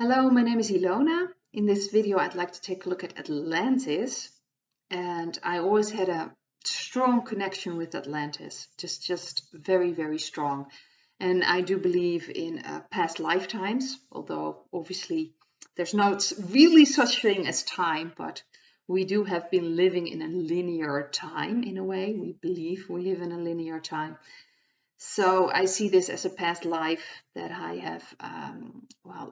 Hello, my name is Ilona. In this video, I'd like to take a look at Atlantis. And I always had a strong connection with Atlantis, just very, very strong. And I do believe in past lifetimes, although obviously there's not really such thing as time, but we do have been living in a linear time in a way. We believe we live in a linear time. So I see this as a past life that I have,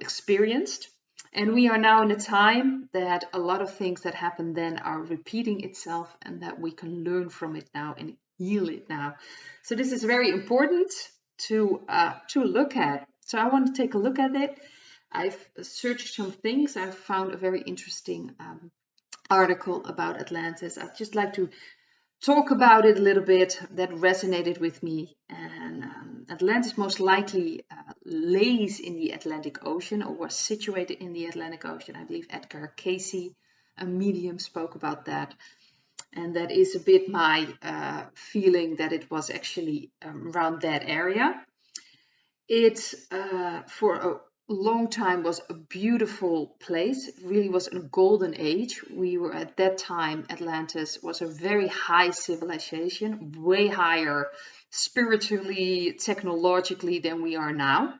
experienced. And we are now in a time that a lot of things that happened then are repeating itself and that we can learn from it now and heal it now. So this is very important to look at. So I want to take a look at it. I've searched some things. I've found a very interesting article about Atlantis. I'd just like to talk about it a little bit that resonated with me. And Atlantis most likely lays in the Atlantic Ocean or was situated in the Atlantic Ocean. I believe Edgar Cayce, a medium, spoke about that. And that is a bit my feeling that it was actually around that area. It, for a long time, was a beautiful place. It really was a golden age. We were at that time, Atlantis was a very high civilization, way higher spiritually, technologically than we are now.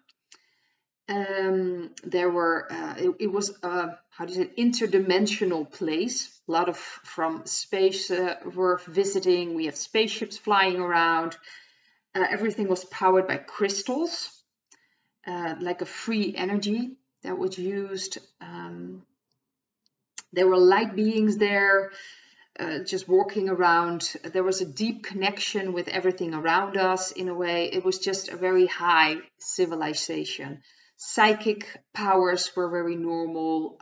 There were, it was, interdimensional place. A lot of from space were visiting. We have spaceships flying around. Everything was powered by crystals. Like a free energy that was used. There were light beings there, just walking around. There was a deep connection with everything around us in a way. It was just a very high civilization. Psychic powers were very normal.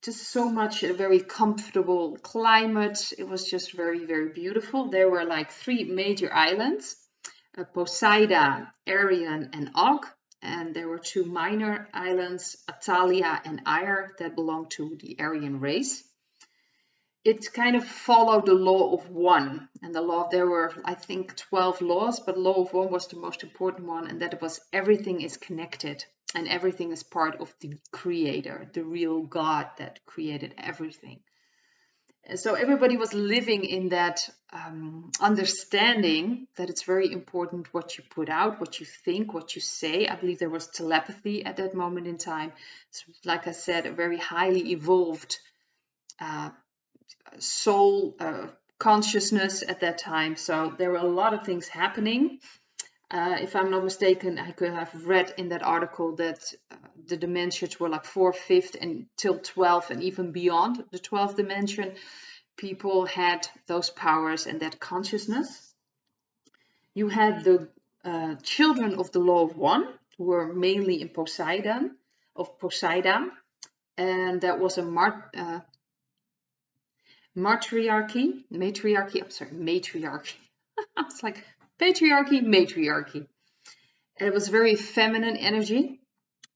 Just so much, a very comfortable climate. It was just very, very beautiful. There were like 3 major islands. Poseida, Arion, and Og, and there were 2 minor islands, Atalia and Air, that belonged to the Aryan race. It kind of followed the law of one, and there were, I think, 12 laws, but law of one was the most important one, and that was everything is connected and everything is part of the creator, the real God that created everything. So everybody was living in that understanding that it's very important what you put out, what you think, what you say. I believe there was telepathy at that moment in time. So, like I said, a very highly evolved soul consciousness at that time. So there were a lot of things happening. If I'm not mistaken, I could have read in that article that the dimensions were like 4, 5th until 12 and even beyond the 12th dimension. People had those powers and that consciousness. You had the children of the law of one, who were mainly in Poseidon, and that was a matriarchy. It's like patriarchy, matriarchy. It was very feminine energy,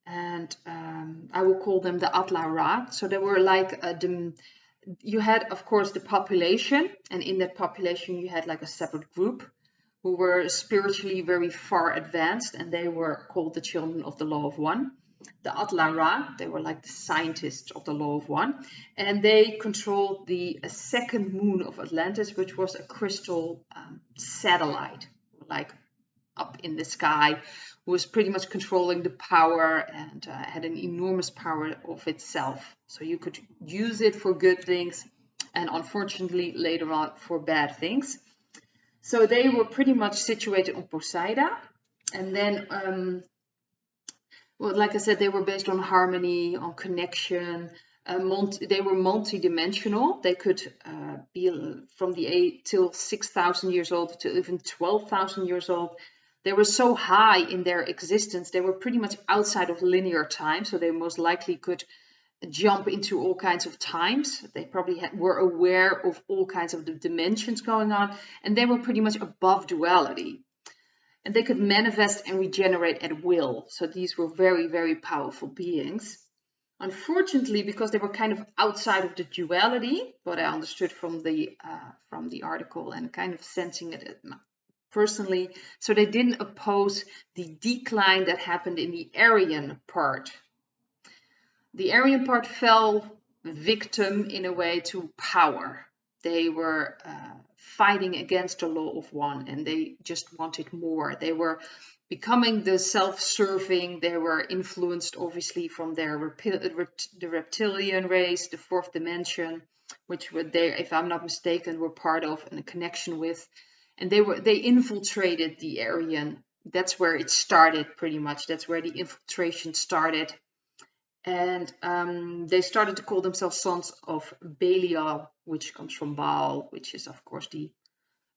and I will call them the Atla Ra. So they were like you had, of course, the population, and in that population you had like a separate group who were spiritually very far advanced, and they were called the children of the law of one. The Atla Ra, they were like the scientists of the law of one, and they controlled the second moon of Atlantis, which was a crystal satellite, like up in the sky, who was pretty much controlling the power and had an enormous power of itself. So you could use it for good things and unfortunately later on for bad things. So they were pretty much situated on Poseida. And then, like I said, they were based on harmony, on connection. They were multi-dimensional. They could be from the 8 till 6,000 years old to even 12,000 years old. They were so high in their existence, they were pretty much outside of linear time, so they most likely could jump into all kinds of times. They probably were aware of all kinds of the dimensions going on, and they were pretty much above duality. And they could manifest and regenerate at will. So these were very, very powerful beings. Unfortunately, because they were kind of outside of the duality, what I understood from the article and kind of sensing it personally, so they didn't oppose the decline that happened in the Aryan part The Aryan part fell victim in a way to power. They were fighting against the law of one, and they just wanted more. They were becoming the self-serving. They were influenced, obviously, from the reptilian race, the fourth dimension, which were they, if I'm not mistaken, were part of and a connection with. And they infiltrated the Aryan. That's where it started, pretty much. That's where the infiltration started. And they started to call themselves sons of Belial, which comes from Baal, which is, of course, the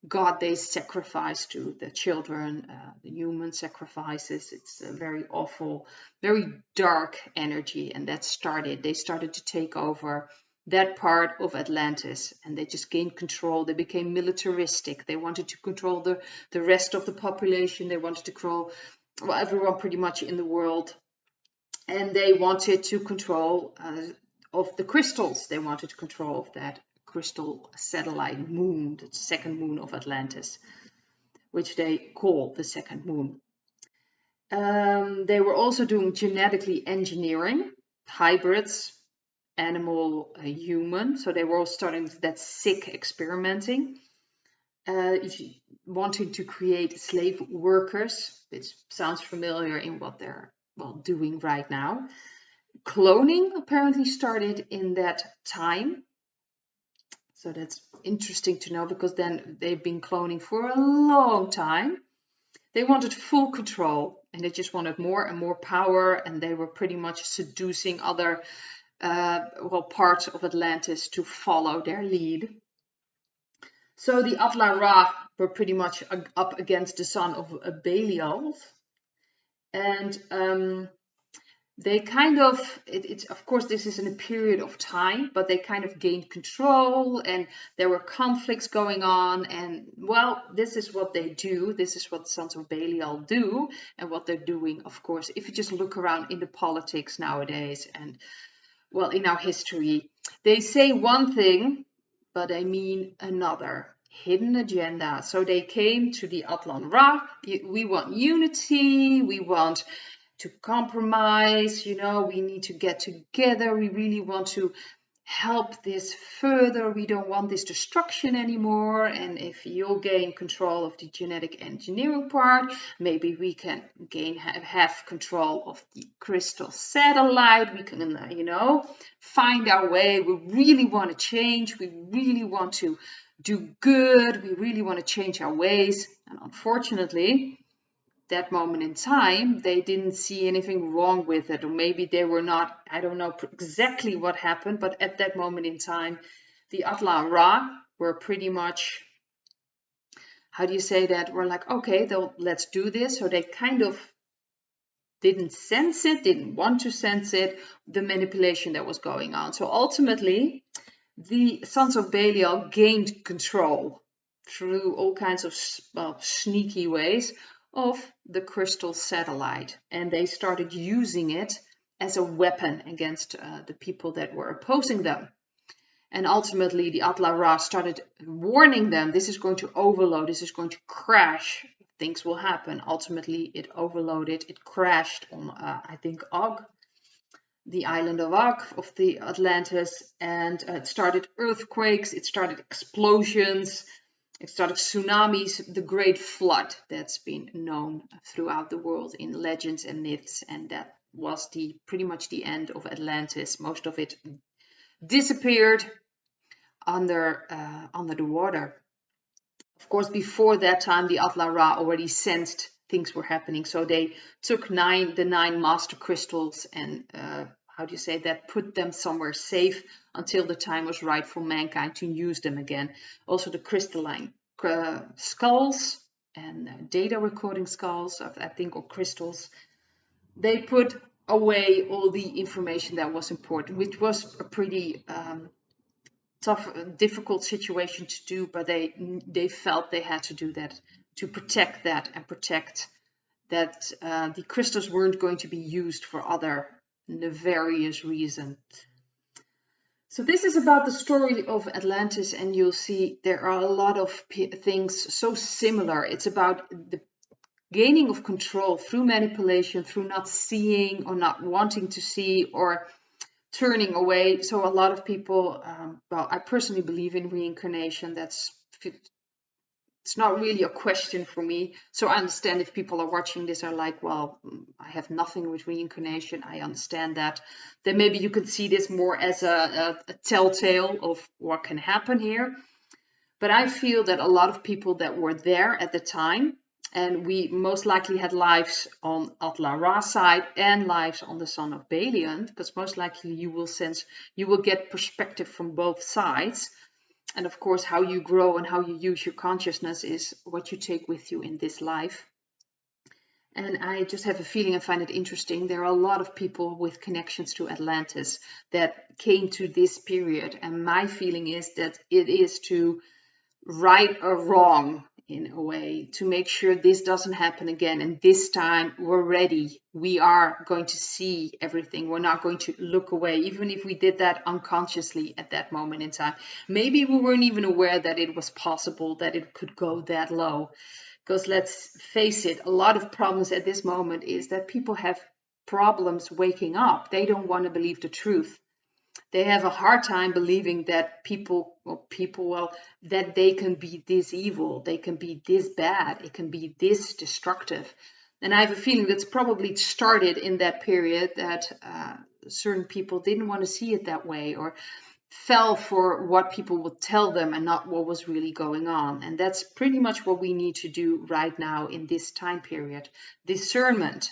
god they sacrifice to the children, the human sacrifices. It's a very awful, very dark energy. And they started to take over that part of Atlantis, and they just gained control. They became militaristic. They wanted to control the rest of the population. They wanted to control, well, everyone pretty much in the world. And they wanted to control of the crystals. They wanted to control of that crystal satellite moon, the second moon of Atlantis, which they call the second moon. They were also doing genetically engineering, hybrids, animal, human. So they were all starting that sick experimenting, wanting to create slave workers. It sounds familiar in what they're doing right now. Cloning apparently started in that time. So that's interesting to know, because then they've been cloning for a long time. They wanted full control, and they just wanted more and more power, and they were pretty much seducing other parts of Atlantis to follow their lead. So the Atla Ra were pretty much up against the son of Belial. And they kind of, it's of course this is in a period of time, but they kind of gained control, and there were conflicts going on. And well, this is what they do. This is what the sons of Belial do, and what they're doing, of course, if you just look around in the politics nowadays and, well, in our history, they say one thing, but they mean another. Hidden agenda. So they came to the Atlan Ra. We want unity. We want to compromise. We need to get together. We really want to help this further. We don't want this destruction anymore. And if you'll gain control of the genetic engineering part, maybe we can have control of the crystal satellite. We can, find our way. We really want to change. We really want to do good. We really want to change our ways. And unfortunately, that moment in time, they didn't see anything wrong with it, or maybe they were not, I don't know exactly what happened, but at that moment in time, the Atla Ra were pretty much, how do you say that? We're like, okay, let's do this. So they kind of didn't sense it, didn't want to sense it, the manipulation that was going on. So ultimately, the sons of Belial gained control through all kinds of sneaky ways of the crystal satellite, and they started using it as a weapon against the people that were opposing them. And ultimately, the Atla Ra started warning them, this is going to overload, this is going to crash, things will happen. Ultimately, it overloaded, it crashed on, I think, Og, the island of Og of the Atlantis, and it started earthquakes, it started explosions, it started tsunamis, the Great Flood that's been known throughout the world in legends and myths, and that was pretty much the end of Atlantis. Most of it disappeared under the water. Of course, before that time, the Atla Ra already sensed things were happening, so they took the nine master crystals and put them somewhere safe until the time was right for mankind to use them again. Also the crystalline skulls and data recording skulls, I think, or crystals, they put away all the information that was important, which was a pretty tough, difficult situation to do, but they felt they had to do that to protect that and protect that the crystals weren't going to be used for other nefarious reasons. So this is about the story of Atlantis, and you'll see there are a lot of things so similar. It's about the gaining of control through manipulation, through not seeing or not wanting to see, or turning away. So a lot of people, well, I personally believe in reincarnation. It's not really a question for me. So I understand if people are watching this are like, well, I have nothing with reincarnation. I understand that. Then maybe you could see this more as a telltale of what can happen here. But I feel that a lot of people that were there at the time, and we most likely had lives on Atla Ra side and lives on the son of Balian, because most likely you will get perspective from both sides. And of course, how you grow and how you use your consciousness is what you take with you in this life. And I just have a feeling, I find it interesting. There are a lot of people with connections to Atlantis that came to this period. And my feeling is that it is to right or wrong in a way, to make sure this doesn't happen again. And this time we're ready. We are going to see everything. We're not going to look away, even if we did that unconsciously at that moment in time. Maybe we weren't even aware that it was possible that it could go that low. Because let's face it, a lot of problems at this moment is that people have problems waking up. They don't want to believe the truth. They have a hard time believing that that they can be this evil, they can be this bad, it can be this destructive. And I have a feeling that's probably started in that period that certain people didn't want to see it that way, or fell for what people would tell them and not what was really going on. And that's pretty much what we need to do right now in this time period. Discernment.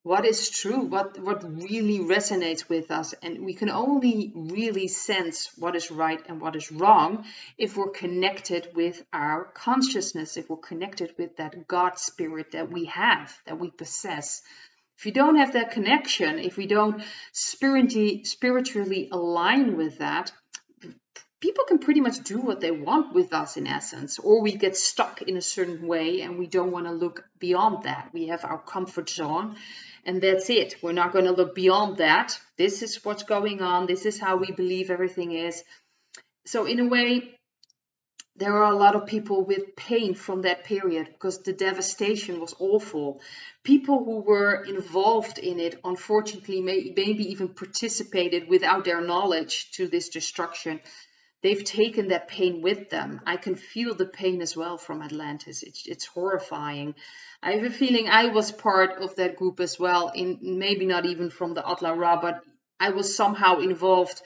What is true, what really resonates with us. And we can only really sense what is right and what is wrong if we're connected with our consciousness, if we're connected with that God spirit that we have, that we possess. If you don't have that connection, if we don't spiritually align with that, people can pretty much do what they want with us in essence, or we get stuck in a certain way and we don't want to look beyond that. We have our comfort zone and that's it. We're not going to look beyond that. This is what's going on. This is how we believe everything is. So in a way, there are a lot of people with pain from that period because the devastation was awful. People who were involved in it, unfortunately, maybe even participated without their knowledge to this destruction. They've taken that pain with them. I can feel the pain as well from Atlantis. It's horrifying. I have a feeling I was part of that group as well, in maybe not even from the Atla Ra, but I was somehow involved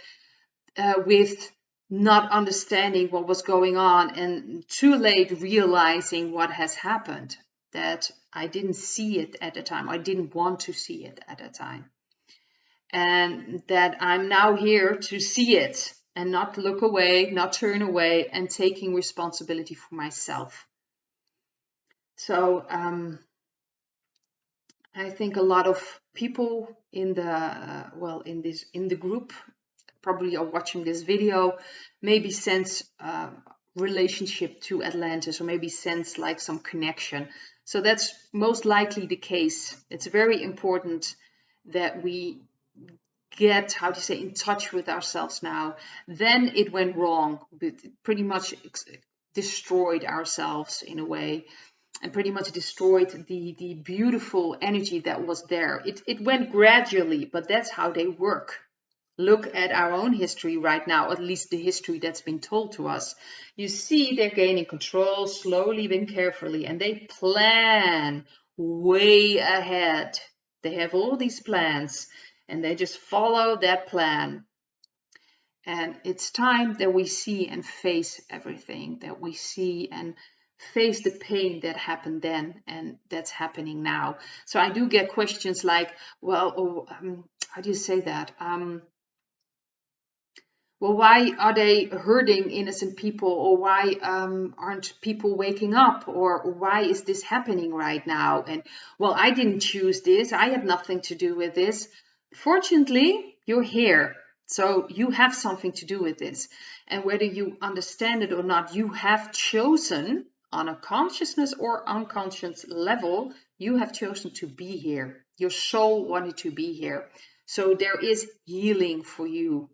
with not understanding what was going on and too late realizing what has happened, that I didn't see it at the time. I didn't want to see it at the time. And that I'm now here to see it and not look away, not turn away, and taking responsibility for myself. So I think a lot of people in the group probably are watching this video, maybe sense relationship to Atlantis, or maybe sense like some connection. So that's most likely the case. It's very important that we get, how to say, in touch with ourselves now. Then it went wrong. It pretty much destroyed ourselves in a way, and pretty much destroyed the beautiful energy that was there. It went gradually, but that's how they work. Look at our own history right now, at least the history that's been told to us. You see they're gaining control slowly and carefully, and they plan way ahead. They have all these plans and they just follow that plan. And it's time that we see and face everything, that we see and face the pain that happened then and that's happening now. So I do get questions like, well, how do you say that? Well, why are they hurting innocent people, or why aren't people waking up, or why is this happening right now? And well, I didn't choose this. I had nothing to do with this. Fortunately, you're here. So you have something to do with this. And whether you understand it or not, you have chosen on a consciousness or unconscious level, you have chosen to be here. Your soul wanted to be here. So there is healing for you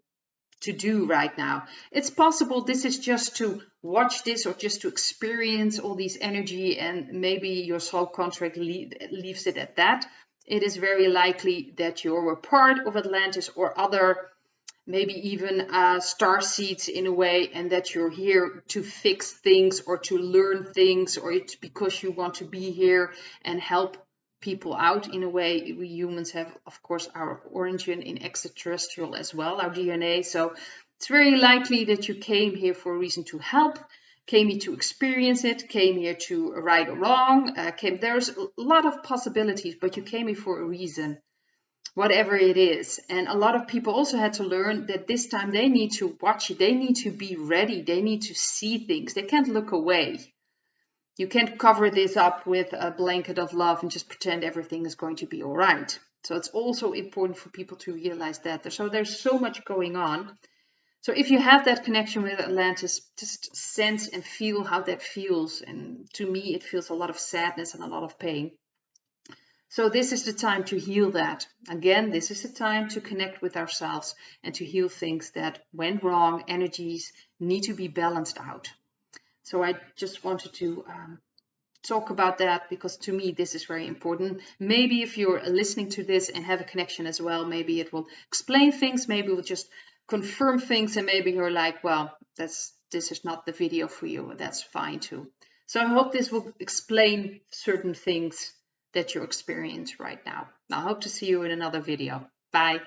to do right now. It's possible this is just to watch this or just to experience all these energy, and maybe your soul contract leaves it at that. it is very likely that you're a part of Atlantis or other, maybe even star seeds in a way, and that you're here to fix things or to learn things, or it's because you want to be here and help people out in a way. We humans have, of course, our origin in extraterrestrial as well, our DNA. So it's very likely that you came here for a reason to help, came here to experience it, came here to right or wrong. There's a lot of possibilities, but you came here for a reason, whatever it is. And a lot of people also had to learn that this time they need to watch it, they need to be ready, they need to see things, they can't look away. You can't cover this up with a blanket of love and just pretend everything is going to be all right. So it's also important for people to realize that. So there's so much going on. So if you have that connection with Atlantis, just sense and feel how that feels. And to me, it feels a lot of sadness and a lot of pain. So this is the time to heal that. Again, this is the time to connect with ourselves and to heal things that went wrong. Energies need to be balanced out. So I just wanted to talk about that, because to me this is very important. Maybe if you're listening to this and have a connection as well, maybe it will explain things, maybe it will just confirm things, and maybe you're like, well, this is not the video for you. That's fine too. So I hope this will explain certain things that you experience right now. I hope to see you in another video. Bye.